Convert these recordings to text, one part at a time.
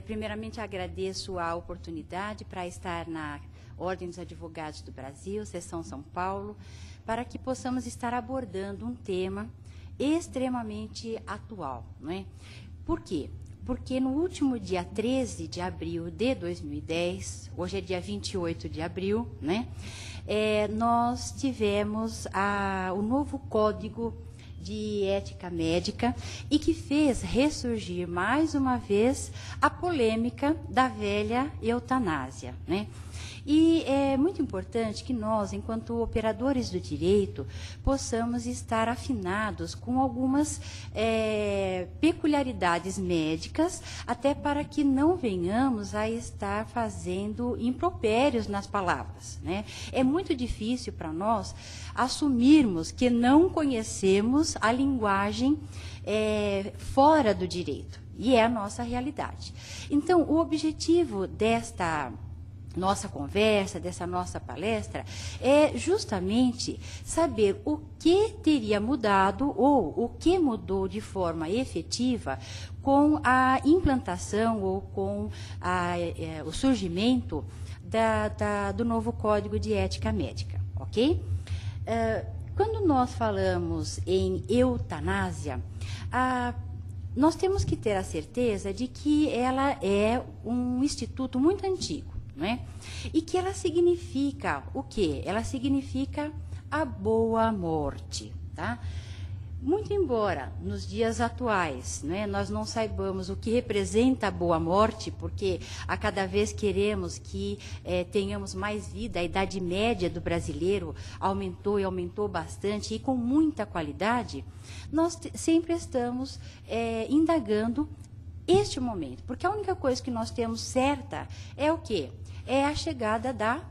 Primeiramente, agradeço a oportunidade para estar na Ordem dos Advogados do Brasil, Seção São Paulo, para que possamos estar abordando um tema extremamente atual, não é? Por quê? Porque no último dia 13 de abril de 2010, hoje é dia 28 de abril, né? Nós tivemos o novo Código de Ética Médica e que fez ressurgir mais uma vez a polêmica da velha eutanásia, né? E é muito importante que nós, enquanto operadores do direito, possamos estar afinados com algumas peculiaridades médicas, até para que não venhamos a estar fazendo impropérios nas palavras, né? É muito difícil para nós assumirmos que não conhecemos a linguagem fora do direito, e é a nossa realidade. Então, o objetivo desta nossa conversa, dessa nossa palestra, é justamente saber o que teria mudado ou o que mudou de forma efetiva com a implantação ou com o surgimento do novo Código de Ética Médica, ok? Quando nós falamos em eutanásia, nós temos que ter a certeza de que ela é um instituto muito antigo, né? E que ela significa o quê? Ela significa a boa morte, tá? Muito embora nos dias atuais, né, nós não saibamos o que representa a boa morte, porque a cada vez queremos que tenhamos mais vida, a idade média do brasileiro aumentou e aumentou bastante e com muita qualidade, nós sempre estamos indagando este momento, porque a única coisa que nós temos certa é o quê? É a chegada da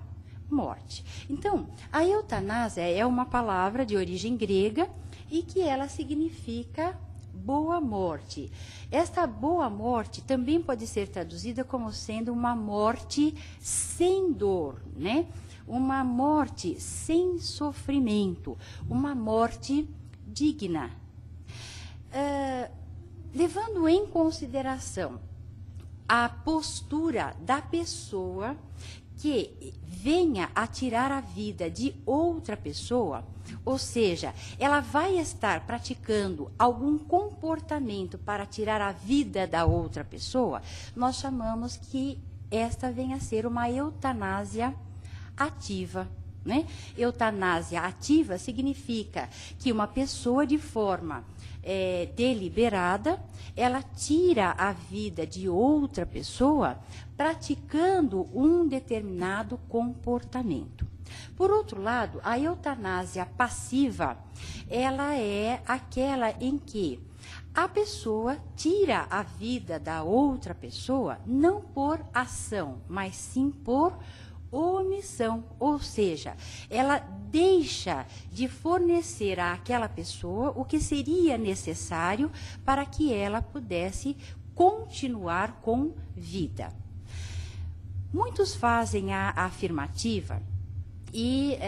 morte. Então, a eutanásia é uma palavra de origem grega e que ela significa boa morte. Esta boa morte também pode ser traduzida como sendo uma morte sem dor, né? Uma morte sem sofrimento, uma morte digna. Levando em consideração a postura da pessoa que venha a tirar a vida de outra pessoa, ou seja, ela vai estar praticando algum comportamento para tirar a vida da outra pessoa, nós chamamos que esta venha a ser uma eutanásia ativa, né? Eutanásia ativa significa que uma pessoa de forma deliberada, ela tira a vida de outra pessoa praticando um determinado comportamento. Por outro lado, a eutanásia passiva, ela é aquela em que a pessoa tira a vida da outra pessoa não por ação, mas sim por omissão, ou seja, ela deixa de fornecer àquela pessoa o que seria necessário para que ela pudesse continuar com vida. Muitos fazem a afirmativa e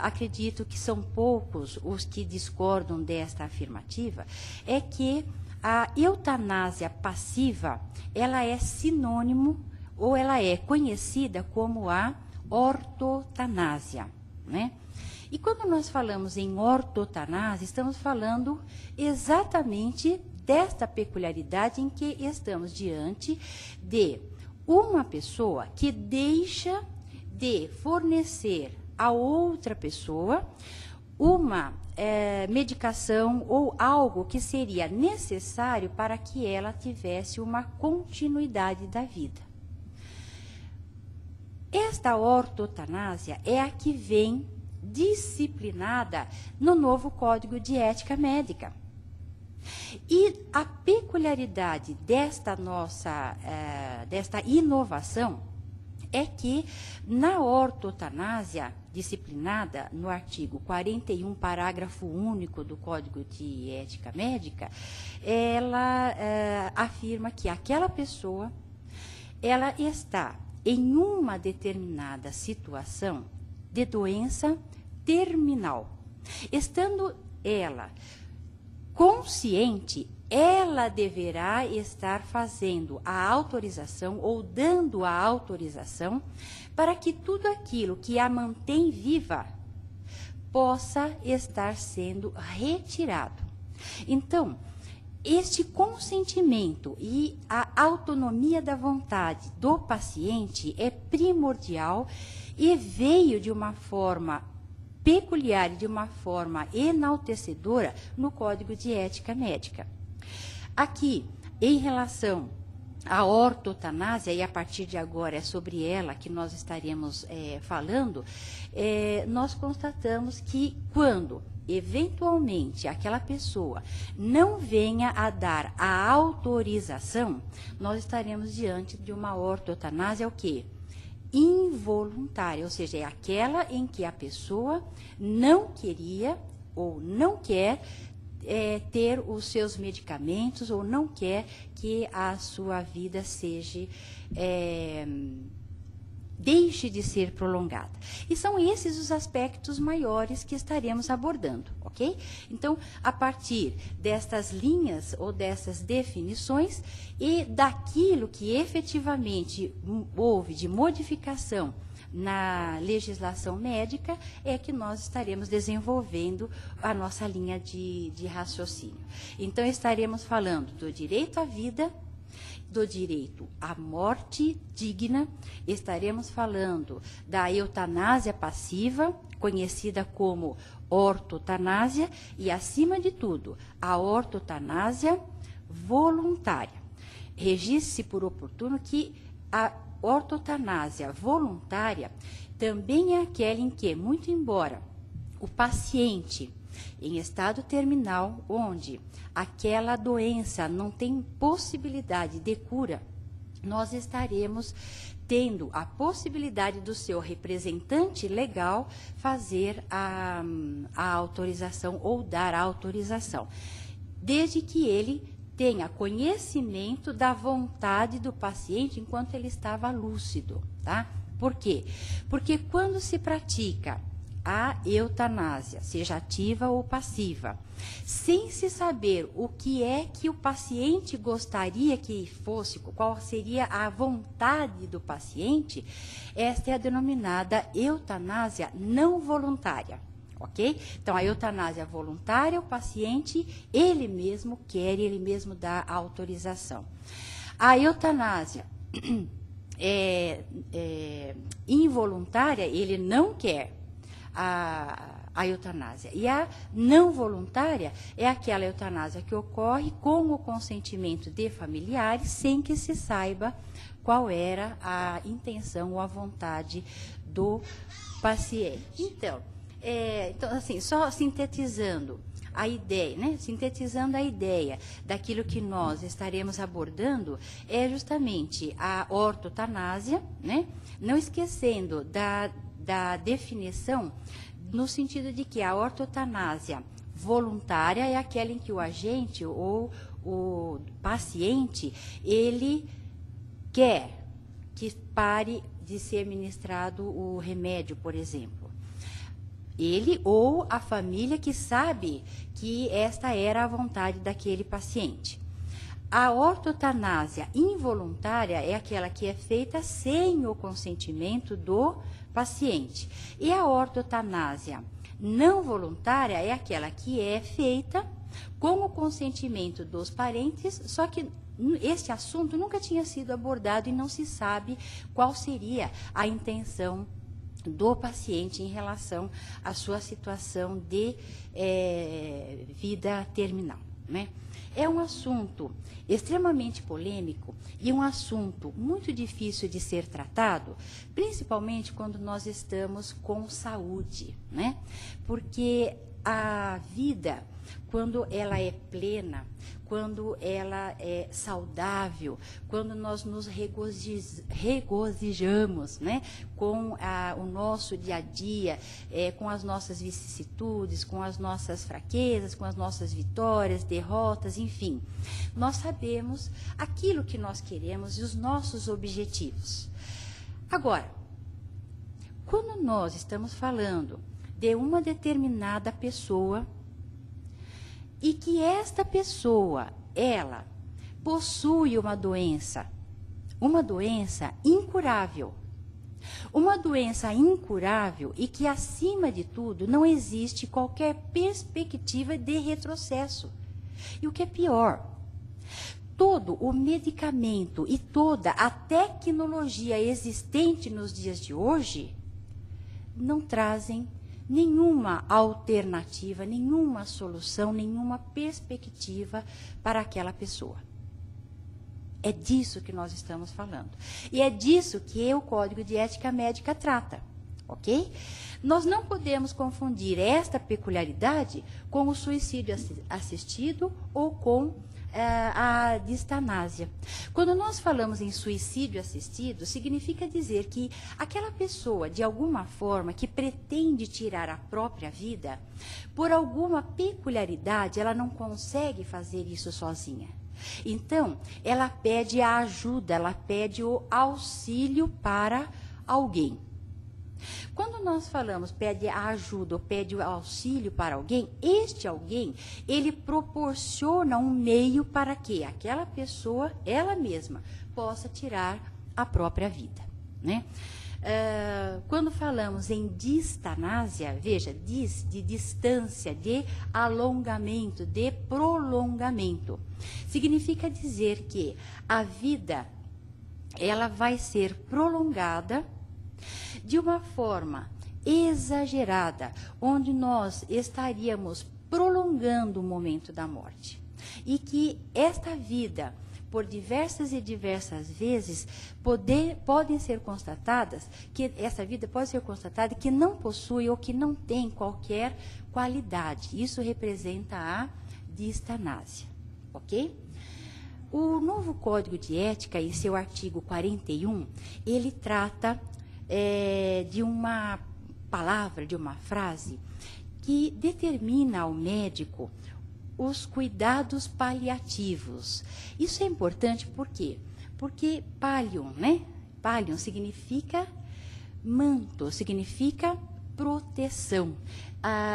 acredito que são poucos os que discordam desta afirmativa, é que a eutanásia passiva, ela é sinônimo ou ela é conhecida como a ortotanásia, né? E quando nós falamos em ortotanásia, estamos falando exatamente desta peculiaridade em que estamos diante de uma pessoa que deixa de fornecer a outra pessoa uma medicação ou algo que seria necessário para que ela tivesse uma continuidade da vida. Esta ortotanásia é a que vem disciplinada no novo Código de Ética Médica. E a peculiaridade desta inovação é que na ortotanásia disciplinada no artigo 41, parágrafo único do Código de Ética Médica, ela afirma que aquela pessoa, ela está em uma determinada situação de doença terminal, estando ela consciente, ela deverá estar fazendo a autorização ou dando a autorização para que tudo aquilo que a mantém viva possa estar sendo retirado. Então, este consentimento e a autonomia da vontade do paciente é primordial e veio de uma forma peculiar e de uma forma enaltecedora no Código de Ética Médica. Aqui, em relação à ortotanásia, e a partir de agora é sobre ela que nós estaremos falando, nós constatamos que quando eventualmente aquela pessoa não venha a dar a autorização, nós estaremos diante de uma ortotanásia o quê? Involuntária, ou seja, é aquela em que a pessoa não queria ou não quer ter os seus medicamentos ou não quer que a sua vida seja deixe de ser prolongada. E são esses os aspectos maiores que estaremos abordando, ok? Então, a partir destas linhas ou dessas definições e daquilo que efetivamente houve de modificação na legislação médica, é que nós estaremos desenvolvendo a nossa linha de raciocínio. Então, estaremos falando do direito à vida, do direito à morte digna, estaremos falando da eutanásia passiva, conhecida como ortotanásia, e, acima de tudo, a ortotanásia voluntária. Registre-se por oportuno que a ortotanásia voluntária também é aquela em que, muito embora o paciente em estado terminal, onde aquela doença não tem possibilidade de cura, nós estaremos tendo a possibilidade do seu representante legal fazer a autorização ou dar a autorização, desde que ele tenha conhecimento da vontade do paciente enquanto ele estava lúcido, tá? Por quê? Porque quando se pratica a eutanásia, seja ativa ou passiva, sem se saber o que é que o paciente gostaria que fosse, qual seria a vontade do paciente, esta é a denominada eutanásia não voluntária, ok? Então, a eutanásia voluntária, o paciente, ele mesmo quer, ele mesmo dá a autorização. A eutanásia involuntária, ele não quer a eutanásia. E a não voluntária é aquela eutanásia que ocorre com o consentimento de familiares, sem que se saiba qual era a intenção ou a vontade do paciente. Então, assim, só sintetizando a ideia, né? Sintetizando a ideia daquilo que nós estaremos abordando, é justamente a ortotanásia, né? Não esquecendo da definição, no sentido de que a ortotanásia voluntária é aquela em que o agente ou o paciente, ele quer que pare de ser ministrado o remédio, por exemplo. Ele ou a família que sabe que esta era a vontade daquele paciente. A ortotanásia involuntária é aquela que é feita sem o consentimento do paciente. E a ortotanásia não voluntária é aquela que é feita com o consentimento dos parentes, só que este assunto nunca tinha sido abordado e não se sabe qual seria a intenção do paciente em relação à sua situação de vida terminal, né? É um assunto extremamente polêmico e um assunto muito difícil de ser tratado, principalmente quando nós estamos com saúde, né? Porque a vida, quando ela é plena, quando ela é saudável, quando nós nos regozijamos, né, com o nosso dia a dia, com as nossas vicissitudes, com as nossas fraquezas, com as nossas vitórias, derrotas, enfim. Nós sabemos aquilo que nós queremos e os nossos objetivos. Agora, quando nós estamos falando de uma determinada pessoa, e que esta pessoa, ela possui uma doença incurável. Uma doença incurável e que, acima de tudo, não existe qualquer perspectiva de retrocesso. E o que é pior, todo o medicamento e toda a tecnologia existente nos dias de hoje não trazem nenhuma alternativa, nenhuma solução, nenhuma perspectiva para aquela pessoa. É disso que nós estamos falando. E é disso que o Código de Ética Médica trata, ok? Nós não podemos confundir esta peculiaridade com o suicídio assistido ou com a distanásia. Quando nós falamos em suicídio assistido, significa dizer que aquela pessoa, de alguma forma, que pretende tirar a própria vida, por alguma peculiaridade, ela não consegue fazer isso sozinha. Então, ela pede a ajuda, ela pede o auxílio para alguém. Quando nós falamos pede a ajuda ou pede o auxílio para alguém, este alguém, ele proporciona um meio para que aquela pessoa, ela mesma, possa tirar a própria vida, né? Quando falamos em distanásia, veja, de distância, de alongamento, de prolongamento, significa dizer que a vida, ela vai ser prolongada de uma forma exagerada, onde nós estaríamos prolongando o momento da morte. E que esta vida, por diversas e diversas vezes, podem ser constatadas, que essa vida pode ser constatada que não possui ou que não tem qualquer qualidade. Isso representa a distanásia, ok? O novo Código de Ética, em seu artigo 41, ele trata de uma palavra, de uma frase, que determina ao médico os cuidados paliativos. Isso é importante por quê? Porque palium, né? Palium significa manto, significa proteção,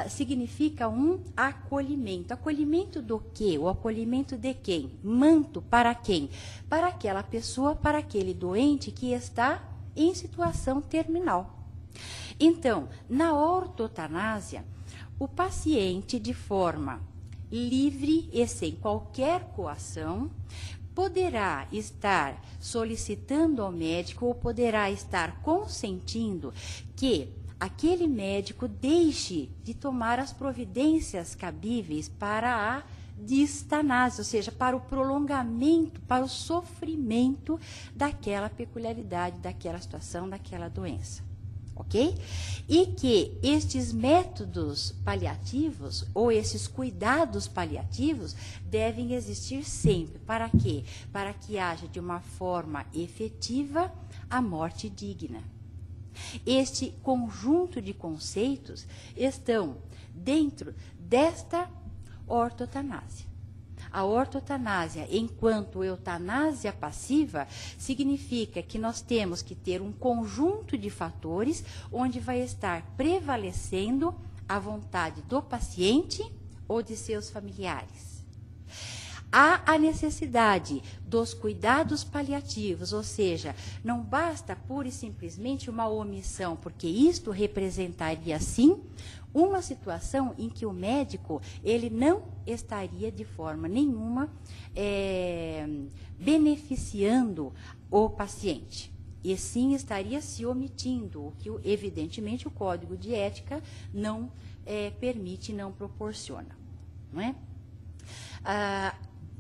significa um acolhimento. Acolhimento do quê? O acolhimento de quem? Manto para quem? Para aquela pessoa, para aquele doente que está em situação terminal. Então, na ortotanásia, o paciente, de forma livre e sem qualquer coação, poderá estar solicitando ao médico ou poderá estar consentindo que aquele médico deixe de tomar as providências cabíveis para a distanásia, ou seja, para o prolongamento, para o sofrimento daquela peculiaridade, daquela situação, daquela doença. Ok? E que estes métodos paliativos ou esses cuidados paliativos devem existir sempre. Para quê? Para que haja de uma forma efetiva a morte digna. Este conjunto de conceitos estão dentro desta ortotanásia. A ortotanásia, enquanto eutanásia passiva, significa que nós temos que ter um conjunto de fatores onde vai estar prevalecendo a vontade do paciente ou de seus familiares. Há a necessidade dos cuidados paliativos, ou seja, não basta pura e simplesmente uma omissão, porque isto representaria, sim, uma situação em que o médico ele não estaria de forma nenhuma beneficiando o paciente, e sim estaria se omitindo, o que evidentemente o Código de Ética não permite, não proporciona, não é?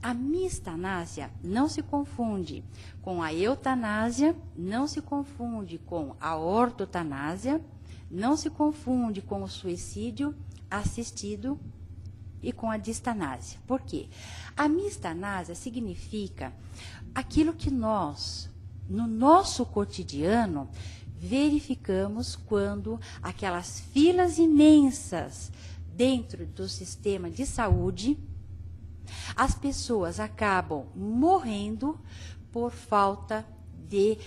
A mistanásia não se confunde com a eutanásia, não se confunde com a ortotanásia, não se confunde com o suicídio assistido e com a distanásia. Por quê? A mistanásia significa aquilo que nós, no nosso cotidiano, verificamos quando aquelas filas imensas dentro do sistema de saúde, as pessoas acabam morrendo por falta de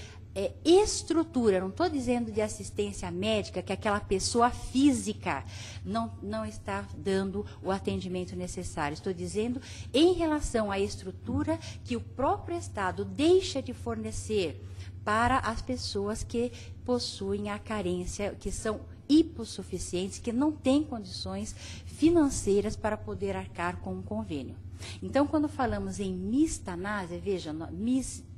estrutura, não estou dizendo de assistência médica, que aquela pessoa física não está dando o atendimento necessário. Estou dizendo em relação à estrutura que o próprio Estado deixa de fornecer para as pessoas que possuem a carência, que são hipossuficientes, que não têm condições financeiras para poder arcar com um convênio. Então, quando falamos em mistanásia, veja,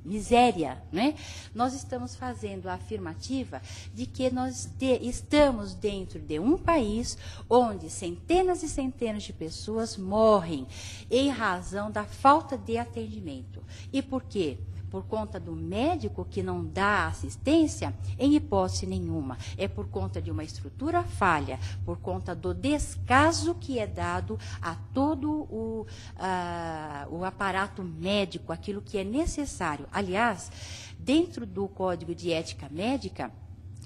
miséria, né? Nós estamos fazendo a afirmativa de que nós estamos dentro de um país onde centenas e centenas de pessoas morrem em razão da falta de atendimento. E por quê? Por conta do médico que não dá assistência, em hipótese nenhuma. É por conta de uma estrutura falha, por conta do descaso que é dado a todo o aparato médico, aquilo que é necessário. Aliás, dentro do Código de Ética Médica,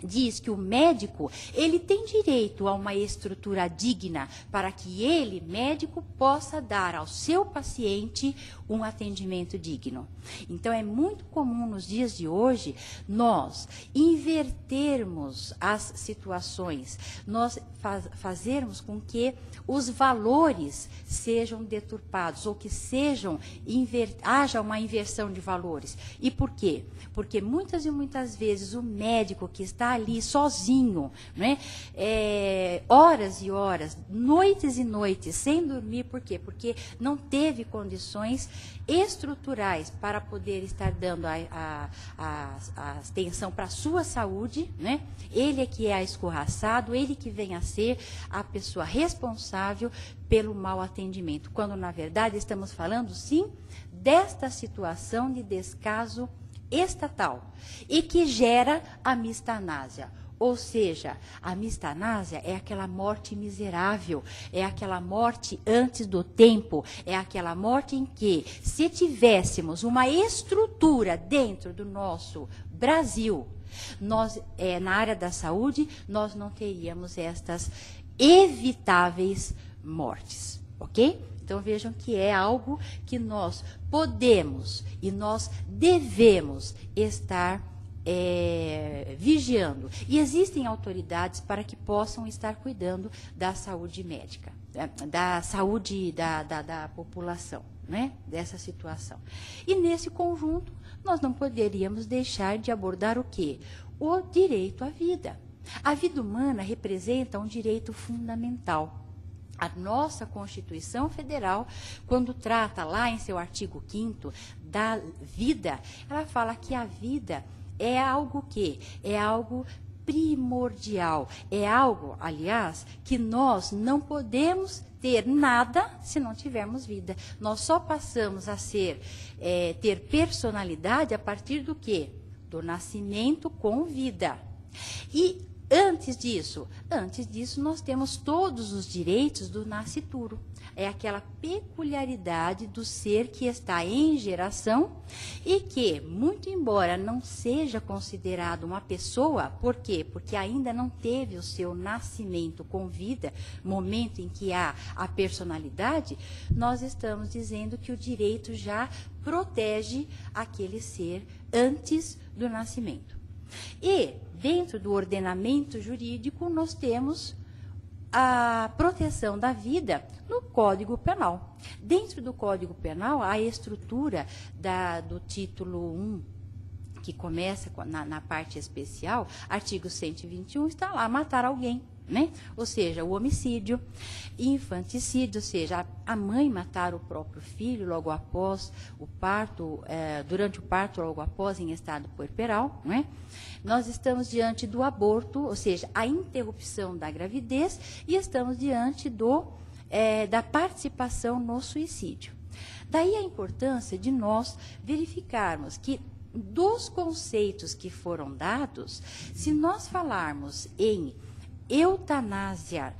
diz que o médico, ele tem direito a uma estrutura digna para que ele, médico, possa dar ao seu paciente um atendimento digno. Então, é muito comum nos dias de hoje nós invertermos as situações, nós fazermos com que os valores sejam deturpados ou que haja uma inversão de valores. E por quê? Porque muitas e muitas vezes o médico que está ali sozinho, né, horas e horas, noites e noites, sem dormir, por quê? Porque não teve condições estruturais para poder estar dando a atenção para a sua saúde, né? Ele é que é escorraçado, ele que vem a ser a pessoa responsável pelo mau atendimento, quando na verdade estamos falando sim desta situação de descaso estatal e que gera a mistanásia. Ou seja, a mistanásia é aquela morte miserável, é aquela morte antes do tempo, é aquela morte em que, se tivéssemos uma estrutura dentro do nosso Brasil, nós, na área da saúde, nós não teríamos estas evitáveis mortes, ok? Então, vejam que é algo que nós podemos e nós devemos estar vigiando. E existem autoridades para que possam estar cuidando da saúde médica, da saúde da população, né? Dessa situação. E nesse conjunto, nós não poderíamos deixar de abordar o quê? O direito à vida. A vida humana representa um direito fundamental. A nossa Constituição Federal, quando trata lá em seu artigo 5º da vida, ela fala que a vida é algo que? É algo primordial. É algo, aliás, que nós não podemos ter nada se não tivermos vida. Nós só passamos a ter personalidade a partir do quê? Do nascimento com vida. E antes disso, nós temos todos os direitos do nascituro. É aquela peculiaridade do ser que está em geração e que, muito embora não seja considerado uma pessoa, por quê? Porque ainda não teve o seu nascimento com vida, momento em que há a personalidade, nós estamos dizendo que o direito já protege aquele ser antes do nascimento. E, dentro do ordenamento jurídico, nós temos a proteção da vida no Código Penal. Dentro do Código Penal, a estrutura do título 1, que começa na parte especial, artigo 121, está lá, matar alguém, né? Ou seja, o homicídio, infanticídio, ou seja, a mãe matar o próprio filho logo após o parto, durante o parto, logo após, em estado puerperal, né? Nós estamos diante do aborto, ou seja, a interrupção da gravidez, e estamos diante da participação no suicídio. Daí a importância de nós verificarmos que, dos conceitos que foram dados, se nós falarmos em eutanásia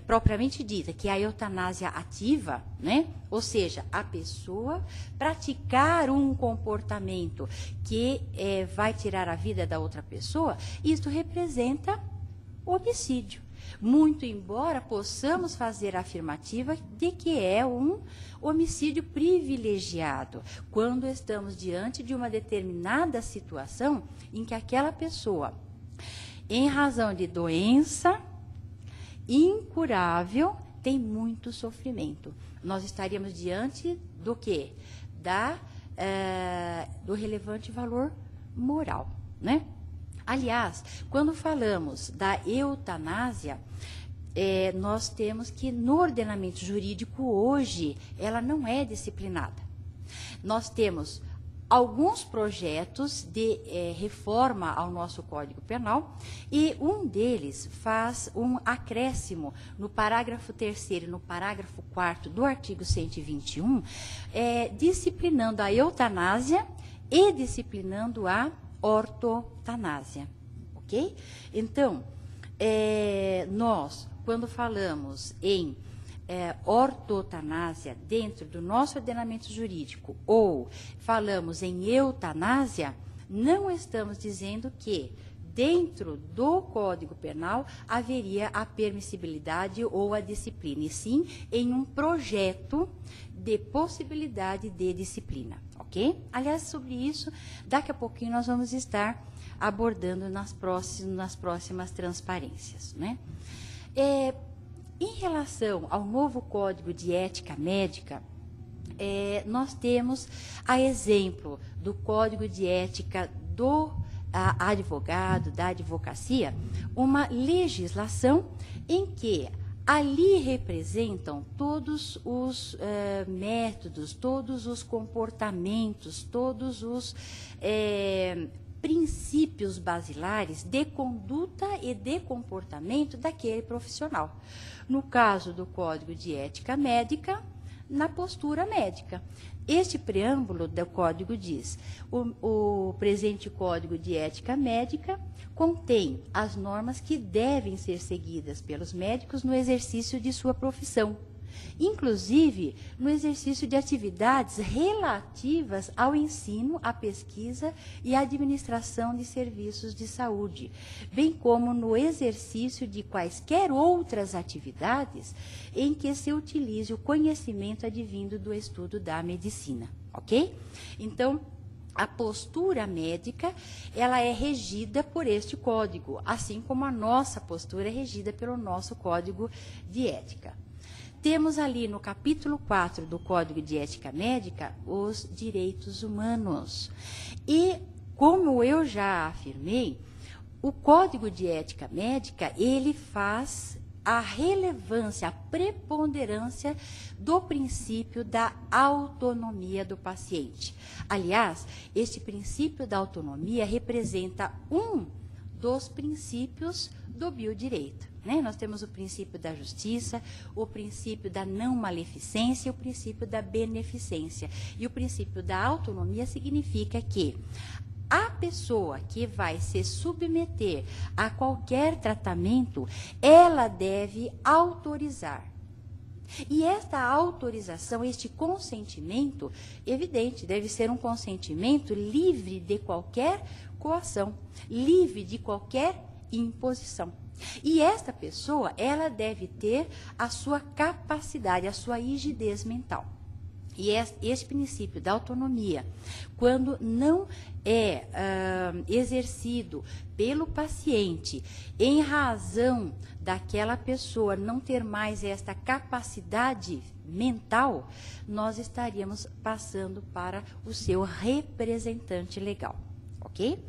propriamente dita, que é a eutanásia ativa, né? Ou seja, a pessoa praticar um comportamento que vai tirar a vida da outra pessoa, isso representa homicídio. muito embora possamos fazer a afirmativa de que é um homicídio privilegiado, quando estamos diante de uma determinada situação em que aquela pessoa, em razão de doença incurável, tem muito sofrimento. Nós estaríamos diante do quê? Do relevante valor moral, né? Aliás, quando falamos da eutanásia, nós temos que no ordenamento jurídico hoje, ela não é disciplinada. Nós temos alguns projetos de reforma ao nosso Código Penal e um deles faz um acréscimo no parágrafo 3º e no parágrafo 4º do artigo 121, disciplinando a eutanásia e disciplinando a ortotanásia, ok? Então, nós, quando falamos em ortotanásia dentro do nosso ordenamento jurídico ou falamos em eutanásia, não estamos dizendo que dentro do Código Penal haveria a permissibilidade ou a disciplina, e sim em um projeto de possibilidade de disciplina, ok? Aliás, sobre isso, daqui a pouquinho nós vamos estar abordando nas próximas transparências, né? Em relação ao novo Código de Ética Médica, nós temos, a exemplo do Código de Ética do advogado, da advocacia, uma legislação em que ali representam todos os métodos, todos os comportamentos, todos os princípios basilares de conduta e de comportamento daquele profissional. No caso do Código de Ética Médica, na postura médica. Este preâmbulo do Código diz: o presente Código de Ética Médica contém as normas que devem ser seguidas pelos médicos no exercício de sua profissão, inclusive no exercício de atividades relativas ao ensino, à pesquisa e à administração de serviços de saúde, bem como no exercício de quaisquer outras atividades em que se utilize o conhecimento advindo do estudo da medicina, ok? Então, a postura médica, ela é regida por este código, assim como a nossa postura é regida pelo nosso Código de Ética. Temos ali no capítulo 4 do Código de Ética Médica os direitos humanos. E, como eu já afirmei, o Código de Ética Médica, ele faz a relevância, a preponderância do princípio da autonomia do paciente. Aliás, este princípio da autonomia representa um dos princípios do biodireito, né? Nós temos o princípio da justiça, o princípio da não maleficência e o princípio da beneficência. E o princípio da autonomia significa que a pessoa que vai se submeter a qualquer tratamento, ela deve autorizar. E esta autorização, este consentimento, evidente, deve ser um consentimento livre de qualquer coação, livre de qualquer imposição. E esta pessoa, ela deve ter a sua capacidade, a sua rigidez mental. E este princípio da autonomia, quando não é exercido pelo paciente, em razão daquela pessoa não ter mais esta capacidade mental, nós estaríamos passando para o seu representante legal, ok?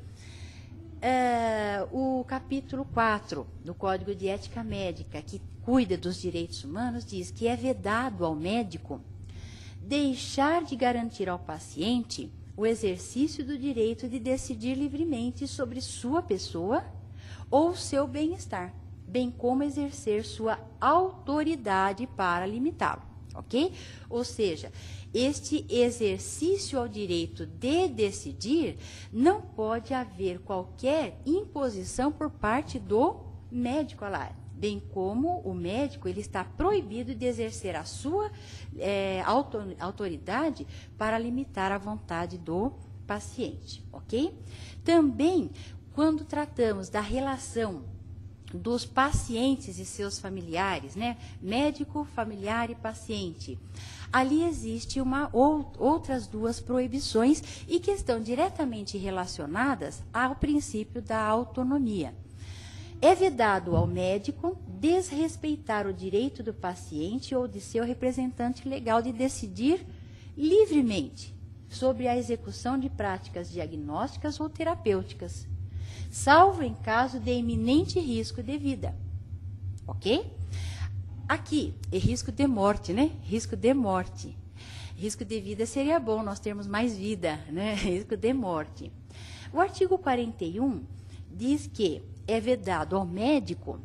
O capítulo 4 do Código de Ética Médica, que cuida dos direitos humanos, diz que é vedado ao médico deixar de garantir ao paciente o exercício do direito de decidir livremente sobre sua pessoa ou seu bem-estar, bem como exercer sua autoridade para limitá-lo, ok? Ou seja, este exercício ao direito de decidir, não pode haver qualquer imposição por parte do médico, lá, bem como o médico, ele está proibido de exercer a sua autoridade para limitar a vontade do paciente, ok? Também, quando tratamos da relação dos pacientes e seus familiares, né? Médico, familiar e paciente. Ali existe outras duas proibições e que estão diretamente relacionadas ao princípio da autonomia. É vedado ao médico desrespeitar o direito do paciente ou de seu representante legal de decidir livremente sobre a execução de práticas diagnósticas ou terapêuticas, salvo em caso de iminente risco de vida. Ok? Aqui, é risco de morte, né? Risco de morte. Risco de vida seria bom nós termos mais vida, né? Risco de morte. O artigo 41 diz que é vedado ao médico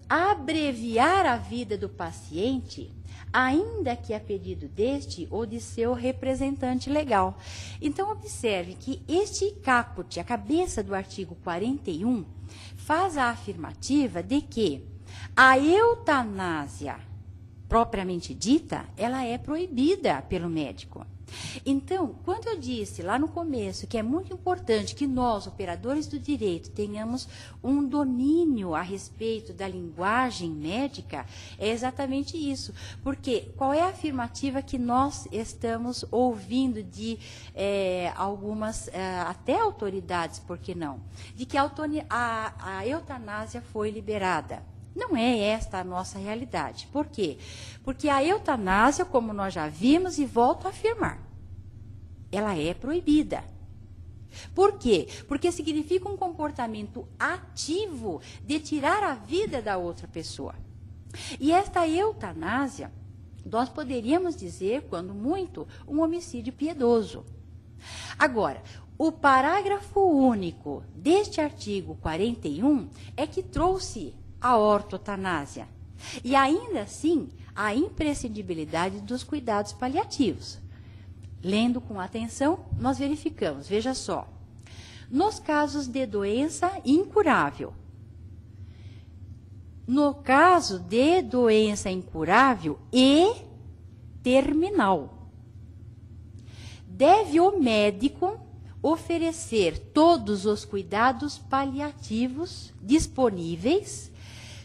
abreviar a vida do paciente, ainda que a pedido deste ou de seu representante legal. Então, observe que este caput, a cabeça do artigo 41, faz a afirmativa de que a eutanásia, propriamente dita, ela é proibida pelo médico. Então, quando eu disse lá no começo que é muito importante que nós, operadores do direito, tenhamos um domínio a respeito da linguagem médica, é exatamente isso. Porque qual é a afirmativa que nós estamos ouvindo de algumas, até autoridades, por que não? De que a eutanásia foi liberada. Não é esta a nossa realidade. Por quê? Porque a eutanásia, como nós já vimos e volto a afirmar, ela é proibida. Por quê? Porque significa um comportamento ativo de tirar a vida da outra pessoa. E esta eutanásia, nós poderíamos dizer, quando muito, um homicídio piedoso. Agora, o parágrafo único deste artigo 41 é que trouxe a ortotanásia. E ainda assim, a imprescindibilidade dos cuidados paliativos. Lendo com atenção, nós verificamos, veja só, nos casos de doença incurável, no caso de doença incurável e terminal, deve o médico oferecer todos os cuidados paliativos disponíveis,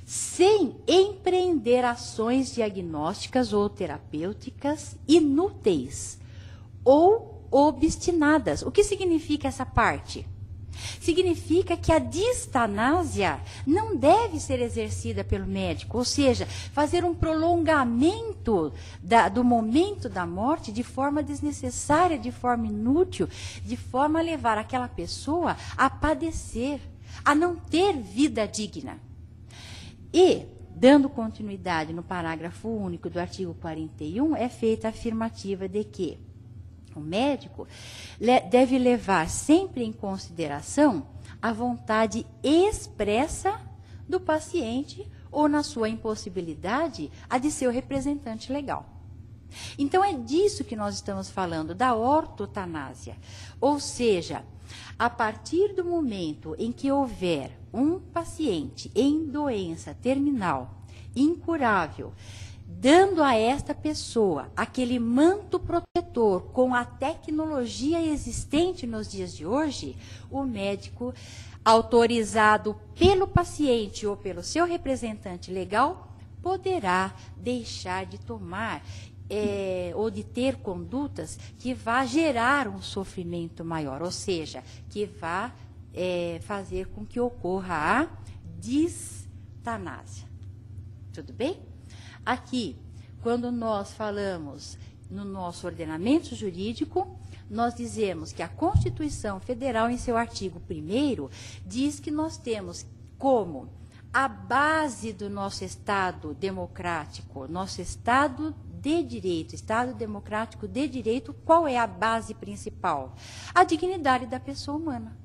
sem empreender ações diagnósticas ou terapêuticas inúteis ou obstinadas. O que significa essa parte? Significa que a distanásia não deve ser exercida pelo médico, ou seja, fazer um prolongamento do momento da morte de forma desnecessária, de forma inútil, de forma a levar aquela pessoa a padecer, a não ter vida digna. E, dando continuidade no parágrafo único do artigo 41, é feita a afirmativa de que o médico deve levar sempre em consideração a vontade expressa do paciente ou, na sua impossibilidade, a de seu representante legal. Então, é disso que nós estamos falando, da ortotanásia. Ou seja, a partir do momento em que houver um paciente em doença terminal, incurável, dando a esta pessoa aquele manto protetor com a tecnologia existente nos dias de hoje, o médico, autorizado pelo paciente ou pelo seu representante legal, poderá deixar de tomar ou de ter condutas que vá gerar um sofrimento maior, ou seja, que vá fazer com que ocorra a distanásia. Tudo bem? Aqui, quando nós falamos no nosso ordenamento jurídico, nós dizemos que a Constituição Federal, em seu artigo 1º, diz que nós temos como a base do nosso Estado democrático, nosso Estado de direito, Estado democrático de direito, qual é a base principal? A dignidade da pessoa humana.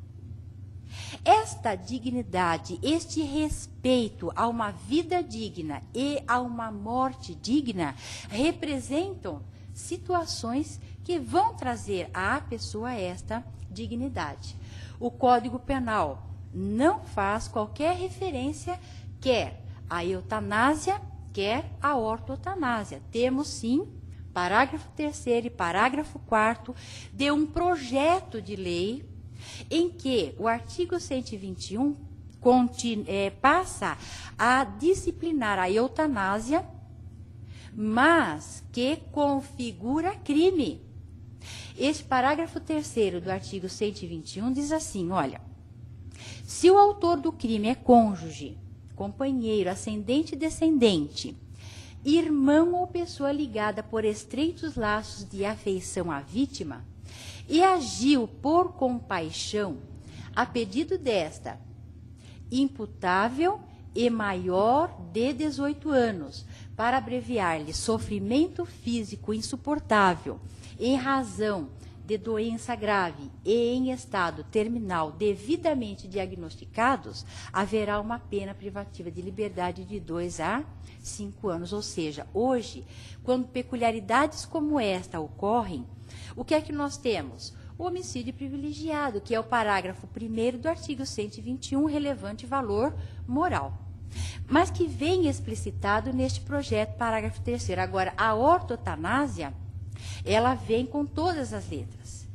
Esta dignidade, este respeito a uma vida digna e a uma morte digna, representam situações que vão trazer à pessoa esta dignidade. O Código Penal não faz qualquer referência, quer à eutanásia, quer à ortotanásia. Temos, sim, parágrafo 3º e parágrafo 4º de um projeto de lei em que o artigo 121 passa a disciplinar a eutanásia, mas que configura crime. Este parágrafo 3º do artigo 121 diz assim, olha, se o autor do crime é cônjuge, companheiro, ascendente e descendente, irmão ou pessoa ligada por estreitos laços de afeição à vítima, e agiu por compaixão, a pedido desta, imputável e maior de 18 anos, para abreviar-lhe sofrimento físico insuportável, em razão de doença grave e em estado terminal devidamente diagnosticados, haverá uma pena privativa de liberdade de 2 a 5 anos. Ou seja, hoje, quando peculiaridades como esta ocorrem, o que é que nós temos? O homicídio privilegiado, que é o parágrafo 1º do artigo 121, relevante valor moral, mas que vem explicitado neste projeto, parágrafo 3º. Agora, a ortotanásia, ela vem com todas as letras,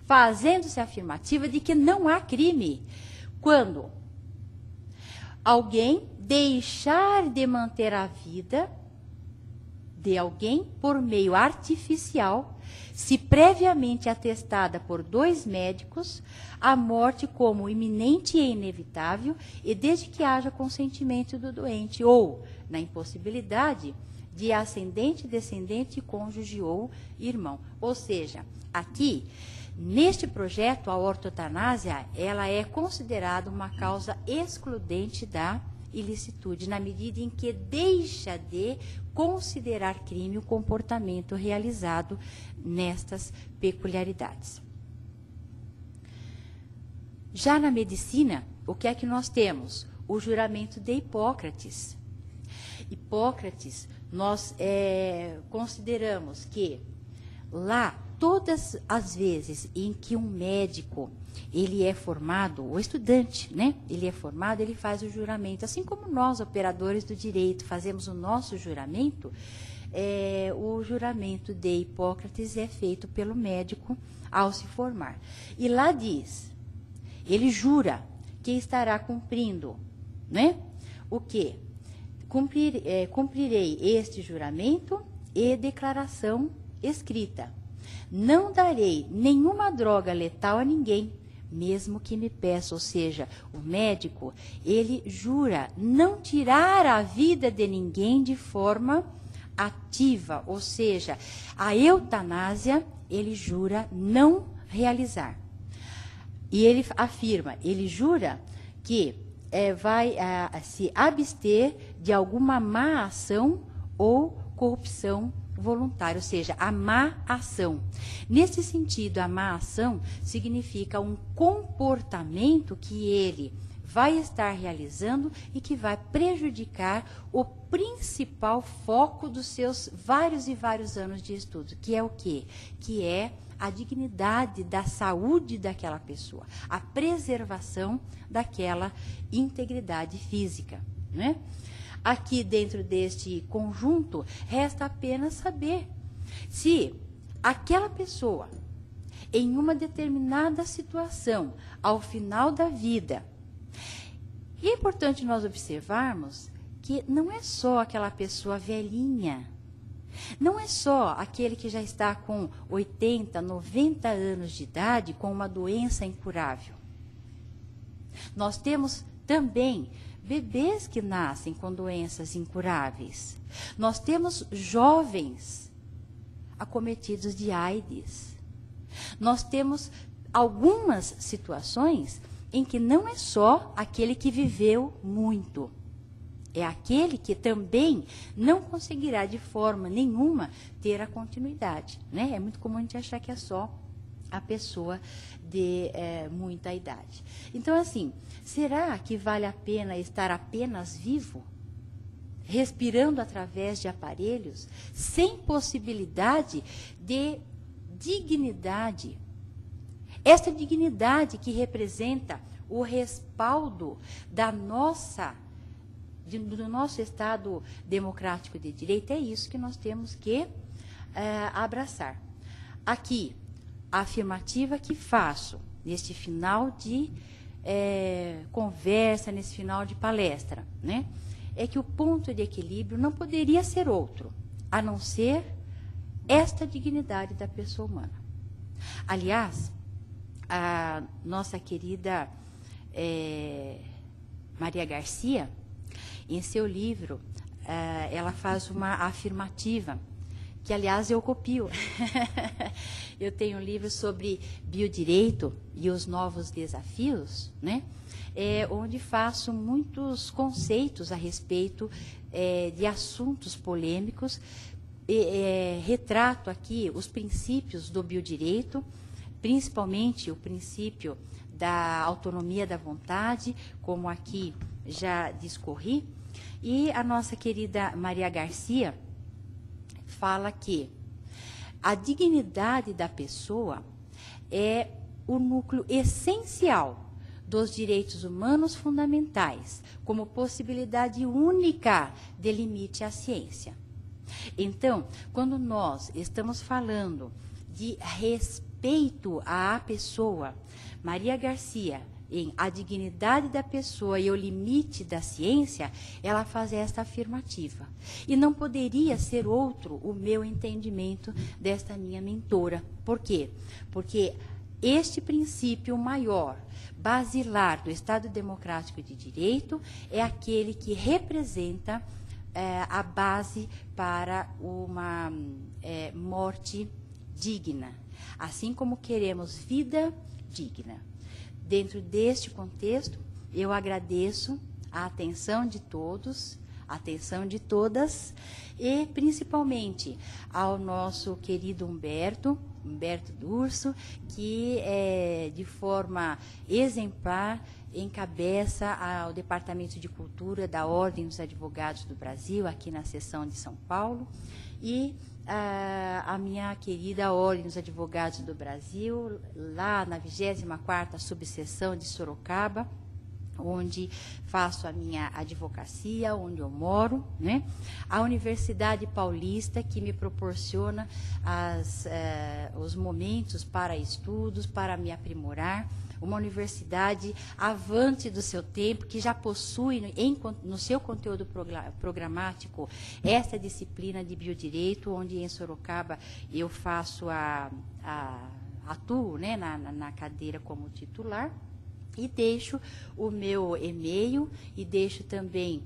fazendo-se afirmativa de que não há crime quando alguém deixar de manter a vida de alguém por meio artificial, se previamente atestada por 2 médicos, a morte como iminente e inevitável, e desde que haja consentimento do doente, ou na impossibilidade de ascendente, descendente, cônjuge ou irmão. Ou seja, aqui, neste projeto, a ortotanásia, ela é considerada uma causa excludente da ilicitude, na medida em que deixa de considerar crime o comportamento realizado nestas peculiaridades. Já na medicina, o que é que nós temos? O juramento de Hipócrates. Hipócrates, nós consideramos que lá, todas as vezes em que um médico ele é formado, o estudante, né? Ele é formado, ele faz o juramento. Assim como nós, operadores do direito, fazemos o nosso juramento, o juramento de Hipócrates é feito pelo médico ao se formar. E lá diz, ele jura que estará cumprindo, né? O quê? Cumprirei este juramento e declaração escrita. Não darei nenhuma droga letal a ninguém, mesmo que me peça. Ou seja, o médico, ele jura não tirar a vida de ninguém de forma ativa, ou seja, a eutanásia, ele jura não realizar. E ele afirma, ele jura que vai se abster de alguma má ação ou corrupção voluntária, ou seja, a má ação. Nesse sentido, a má ação significa um comportamento que ele vai estar realizando e que vai prejudicar o principal foco dos seus vários e vários anos de estudo, que é o quê? Que é a dignidade da saúde daquela pessoa, a preservação daquela integridade física, né? Aqui dentro deste conjunto, resta apenas saber se aquela pessoa, em uma determinada situação, ao final da vida, e é importante nós observarmos que não é só aquela pessoa velhinha, não é só aquele que já está com 80, 90 anos de idade com uma doença incurável. Nós temos também bebês que nascem com doenças incuráveis. Nós temos jovens acometidos de AIDS. Nós temos algumas situações em que não é só aquele que viveu muito. É aquele que também não conseguirá de forma nenhuma ter a continuidade, né? É muito comum a gente achar que é só a pessoa de muita idade. Então, assim, será que vale a pena estar apenas vivo, respirando através de aparelhos, sem possibilidade de dignidade? Esta dignidade que representa o respaldo do nosso Estado democrático de direito, é isso que nós temos que abraçar. Aqui, a afirmativa que faço neste final de conversa, nesse final de palestra, né? É que o ponto de equilíbrio não poderia ser outro, a não ser esta dignidade da pessoa humana. Aliás, a nossa querida Maria Garcia, em seu livro, ela faz uma afirmativa, que, aliás, eu copio. Eu tenho um livro sobre biodireito e os novos desafios, né? Onde faço muitos conceitos a respeito de assuntos polêmicos. Retrato aqui os princípios do biodireito, principalmente o princípio da autonomia da vontade, como aqui já discorri. E a nossa querida Maria Garcia fala que a dignidade da pessoa é o núcleo essencial dos direitos humanos fundamentais, como possibilidade única de limite à ciência. Então, quando nós estamos falando de respeito à pessoa, Maria Garcia, em A Dignidade da Pessoa e o Limite da Ciência, ela faz esta afirmativa. E não poderia ser outro o meu entendimento desta minha mentora. Por quê? Porque este princípio maior, basilar do Estado Democrático de Direito, é aquele que representa a base para uma morte digna. Assim como queremos vida digna. Dentro deste contexto, eu agradeço a atenção de todos, a atenção de todas, e principalmente ao nosso querido Humberto D'Urso, que de forma exemplar encabeça o Departamento de Cultura da Ordem dos Advogados do Brasil, aqui na seção de São Paulo, e a minha querida Ordem dos Advogados do Brasil, lá na 24ª subseção de Sorocaba, onde faço a minha advocacia, onde eu moro, né? A Universidade Paulista, que me proporciona os momentos para estudos, para me aprimorar, uma universidade avante do seu tempo, que já possui no seu conteúdo programático essa disciplina de biodireito, onde em Sorocaba eu faço atuo, né, na cadeira como titular. E deixo o meu e-mail e deixo também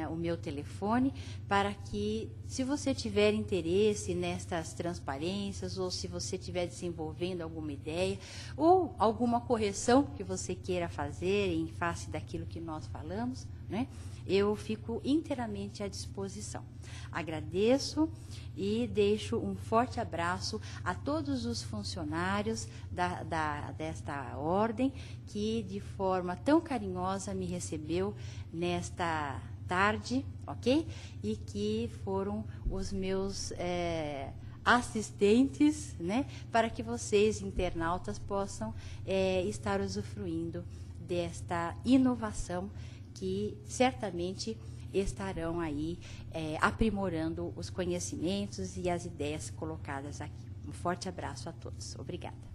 o meu telefone, para que, se você tiver interesse nestas transparências, ou se você estiver desenvolvendo alguma ideia, ou alguma correção que você queira fazer em face daquilo que nós falamos, né, eu fico inteiramente à disposição. Agradeço e deixo um forte abraço a todos os funcionários desta ordem, que de forma tão carinhosa me recebeu nesta tarde, ok? E que foram os meus assistentes, né? Para que vocês, internautas, possam estar usufruindo desta inovação, que certamente estarão aí aprimorando os conhecimentos e as ideias colocadas aqui. Um forte abraço a todos. Obrigada.